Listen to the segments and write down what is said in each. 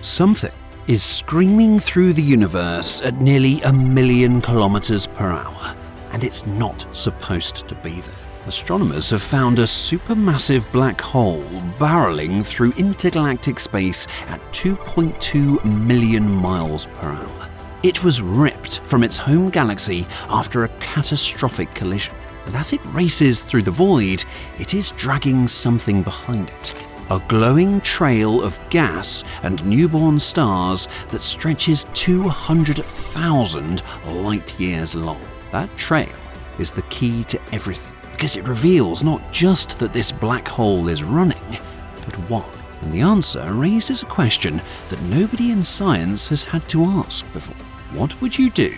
Something is screaming through the universe at nearly 1,000,000 kilometers per hour, and it's not supposed to be there. Astronomers have found a supermassive black hole barreling through intergalactic space at 2.2 million miles per hour. It was ripped from its home galaxy after a catastrophic collision, and as it races through the void, it is dragging something behind it. A glowing trail of gas and newborn stars that stretches 200,000 light-years long. That trail is the key to everything, because it reveals not just that this black hole is running, but why. And the answer raises a question that nobody in science has had to ask before. What would you do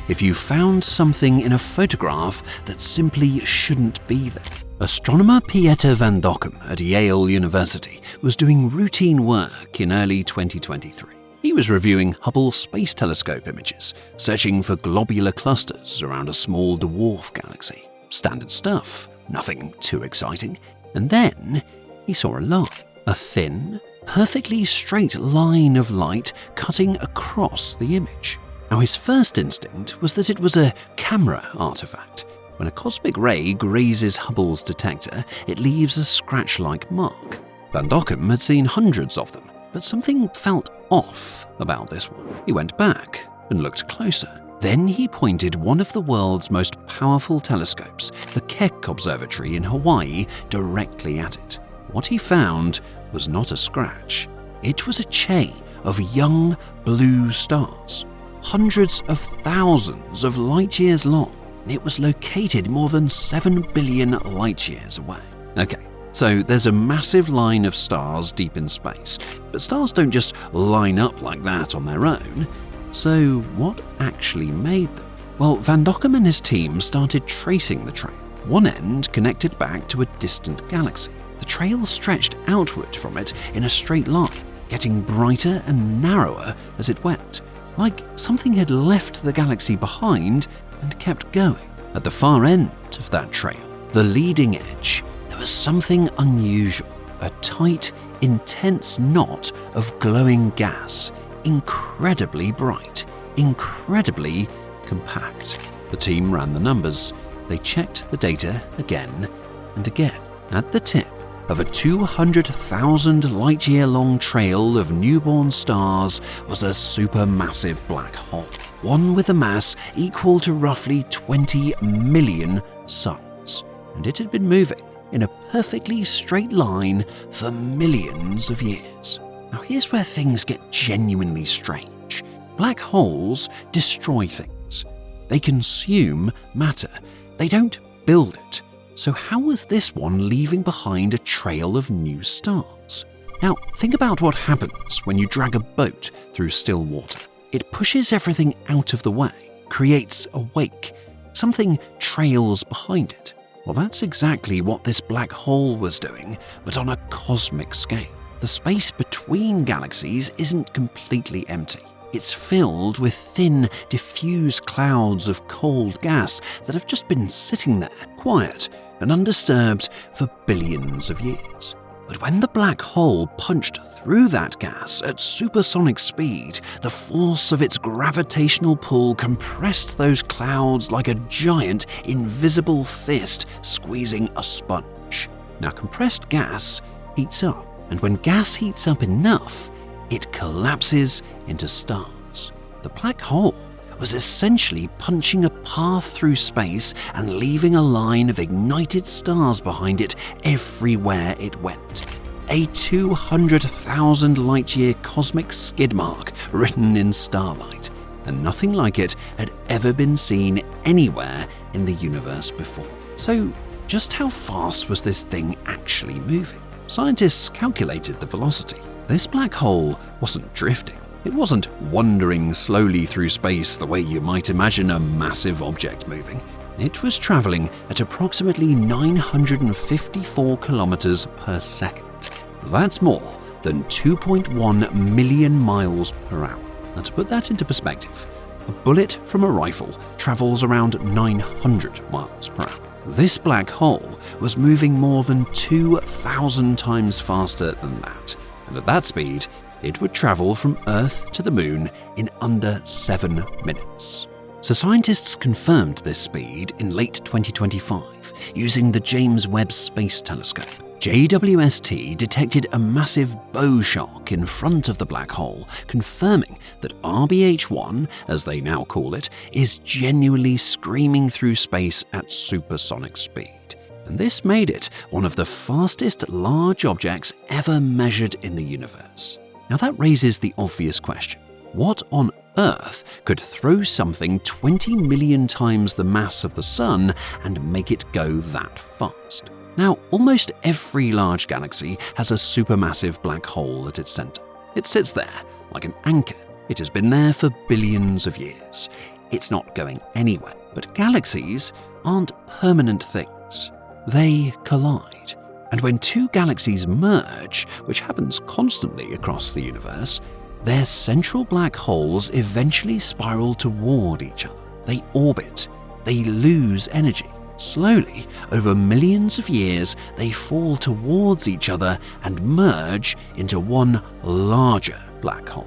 if you found something in a photograph that simply shouldn't be there? Astronomer Pieter van Dokkum at Yale University was doing routine work in early 2023. He was reviewing Hubble Space Telescope images, searching for globular clusters around a small dwarf galaxy. Standard stuff, nothing too exciting. And then he saw a line, a thin, perfectly straight line of light cutting across the image. Now, his first instinct was that it was a camera artifact. When a cosmic ray grazes Hubble's detector, it leaves a scratch-like mark. Van Dokkum had seen hundreds of them, but something felt off about this one. He went back and looked closer. Then he pointed one of the world's most powerful telescopes, the Keck Observatory in Hawaii, directly at it. What he found was not a scratch. It was a chain of young blue stars, hundreds of thousands of light-years long. It was located more than 7 billion light-years away. Okay, so there's a massive line of stars deep in space, but stars don't just line up like that on their own. So what actually made them? Well, Van Dokkum and his team started tracing the trail. One end connected back to a distant galaxy. The trail stretched outward from it in a straight line, getting brighter and narrower as it went, like something had left the galaxy behind and kept going. At the far end of that trail, the leading edge, there was something unusual, a tight, intense knot of glowing gas, incredibly bright, incredibly compact. The team ran the numbers. They checked the data again and again. At the tip of a 200,000 light-year-long trail of newborn stars was a supermassive black hole, one with a mass equal to roughly 20 million suns. And it had been moving in a perfectly straight line for millions of years. Now here's where things get genuinely strange. Black holes destroy things. They consume matter. They don't build it. So how was this one leaving behind a trail of new stars? Now, think about what happens when you drag a boat through still water. It pushes everything out of the way, creates a wake. Something trails behind it. Well, that's exactly what this black hole was doing, but on a cosmic scale. The space between galaxies isn't completely empty. It's filled with thin, diffuse clouds of cold gas that have just been sitting there, quiet and undisturbed for billions of years. But when the black hole punched through that gas at supersonic speed, the force of its gravitational pull compressed those clouds like a giant, invisible fist squeezing a sponge. Now, compressed gas heats up, and when gas heats up enough, it collapses into stars. The black hole was essentially punching a path through space and leaving a line of ignited stars behind it everywhere it went. A 200,000 light-year cosmic skid mark written in starlight, and nothing like it had ever been seen anywhere in the universe before. So, just how fast was this thing actually moving? Scientists calculated the velocity. This black hole wasn't drifting. It wasn't wandering slowly through space the way you might imagine a massive object moving. It was traveling at approximately 954 kilometers per second. That's more than 2.1 million miles per hour. Now, to put that into perspective, a bullet from a rifle travels around 900 miles per hour. This black hole was moving more than 2,000 times faster than that. And at that speed, It would travel from Earth to the Moon in under 7 minutes. So scientists confirmed this speed in late 2025 using the James Webb Space Telescope. JWST detected a massive bow shock in front of the black hole, confirming that RBH1, as they now call it, is genuinely screaming through space at supersonic speed. And this made it one of the fastest large objects ever measured in the universe. Now that raises the obvious question. What on Earth could throw something 20 million times the mass of the Sun and make it go that fast? Now, almost every large galaxy has a supermassive black hole at its center. It sits there like an anchor. It has been there for billions of years. It's not going anywhere. But galaxies aren't permanent things. They collide. And when two galaxies merge, which happens constantly across the universe, their central black holes eventually spiral toward each other. They orbit. They lose energy. Slowly, over millions of years, they fall towards each other and merge into one larger black hole.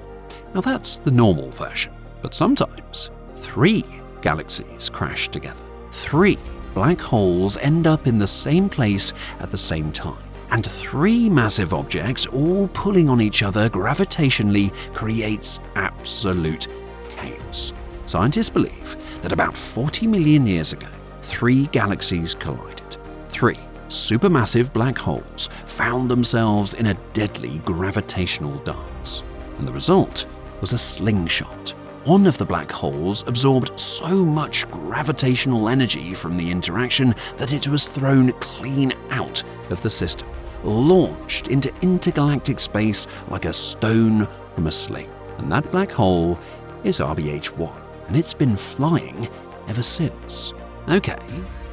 Now that's the normal version, but sometimes 3 galaxies crash together. 3 black holes end up in the same place at the same time. And 3 massive objects all pulling on each other gravitationally creates absolute chaos. Scientists believe that about 40 million years ago, 3 galaxies collided. 3 supermassive black holes found themselves in a deadly gravitational dance. And the result was a slingshot. One of the black holes absorbed so much gravitational energy from the interaction that it was thrown clean out of the system, launched into intergalactic space like a stone from a sling. And that black hole is RBH1, and it's been flying ever since. Okay,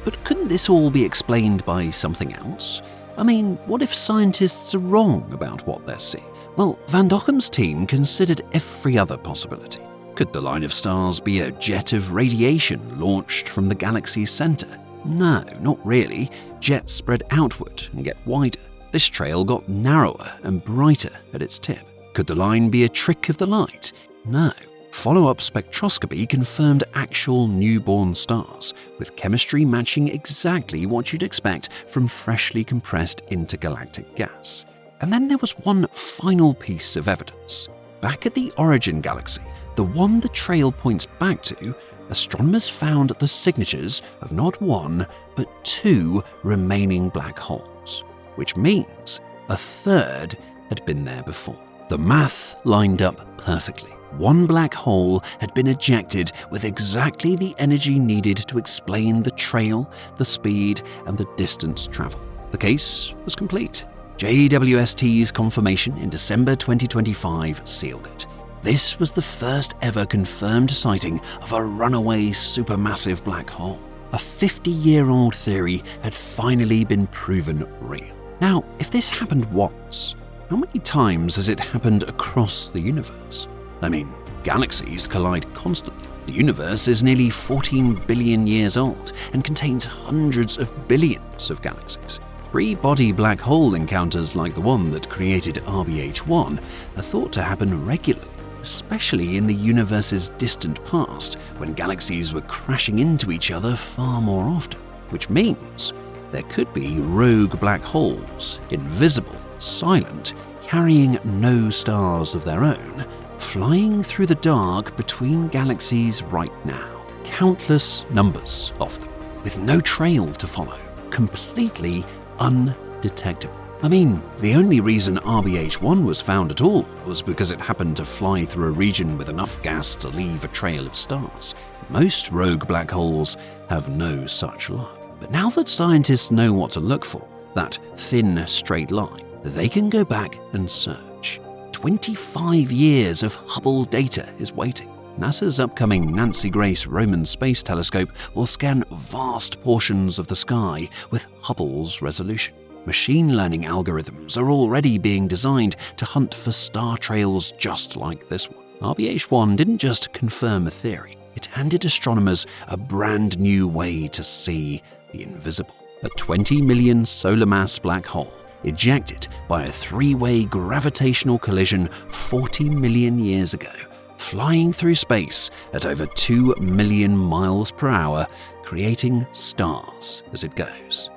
but couldn't this all be explained by something else? I mean, what if scientists are wrong about what they're seeing? Well, Van Dokkum's team considered every other possibility. Could the line of stars be a jet of radiation launched from the galaxy's center? No, not really. Jets spread outward and get wider. This trail got narrower and brighter at its tip. Could the line be a trick of the light? No. Follow-up spectroscopy confirmed actual newborn stars, with chemistry matching exactly what you'd expect from freshly compressed intergalactic gas. And then there was one final piece of evidence. Back at the origin galaxy, the one the trail points back to, astronomers found the signatures of not 1, but 2 remaining black holes, which means a 3rd had been there before. The math lined up perfectly. 1 black hole had been ejected with exactly the energy needed to explain the trail, the speed, and the distance traveled. The case was complete. JWST's confirmation in December 2025 sealed it. This was the first ever confirmed sighting of a runaway supermassive black hole. A 50-year-old theory had finally been proven real. Now, if this happened once, how many times has it happened across the universe? I mean, galaxies collide constantly. The universe is nearly 14 billion years old and contains hundreds of billions of galaxies. 3-body black hole encounters like the one that created RBH1 are thought to happen regularly, especially in the universe's distant past when galaxies were crashing into each other far more often, which means there could be rogue black holes, invisible, silent, carrying no stars of their own, flying through the dark between galaxies right now. Countless numbers of them, with no trail to follow, completely undetectable. I mean, the only reason RBH1 was found at all was because it happened to fly through a region with enough gas to leave a trail of stars. Most rogue black holes have no such luck. But now that scientists know what to look for, that thin, straight line, they can go back and search. 25 years of Hubble data is waiting. NASA's upcoming Nancy Grace Roman Space Telescope will scan vast portions of the sky with Hubble's resolution. Machine learning algorithms are already being designed to hunt for star trails just like this one. RBH1 didn't just confirm a theory, it handed astronomers a brand new way to see the invisible. A 20 million solar mass black hole ejected by a three-way gravitational collision 40 million years ago, flying through space at over 2 million miles per hour, creating stars as it goes.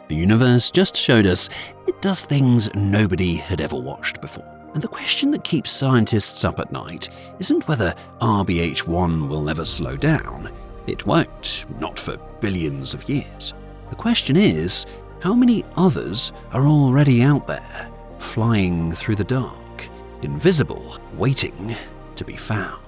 The universe just showed us it does things nobody had ever watched before. And the question that keeps scientists up at night isn't whether RBH1 will never slow down. It won't, not for billions of years. The question is, how many others are already out there, flying through the dark, invisible, waiting to be found?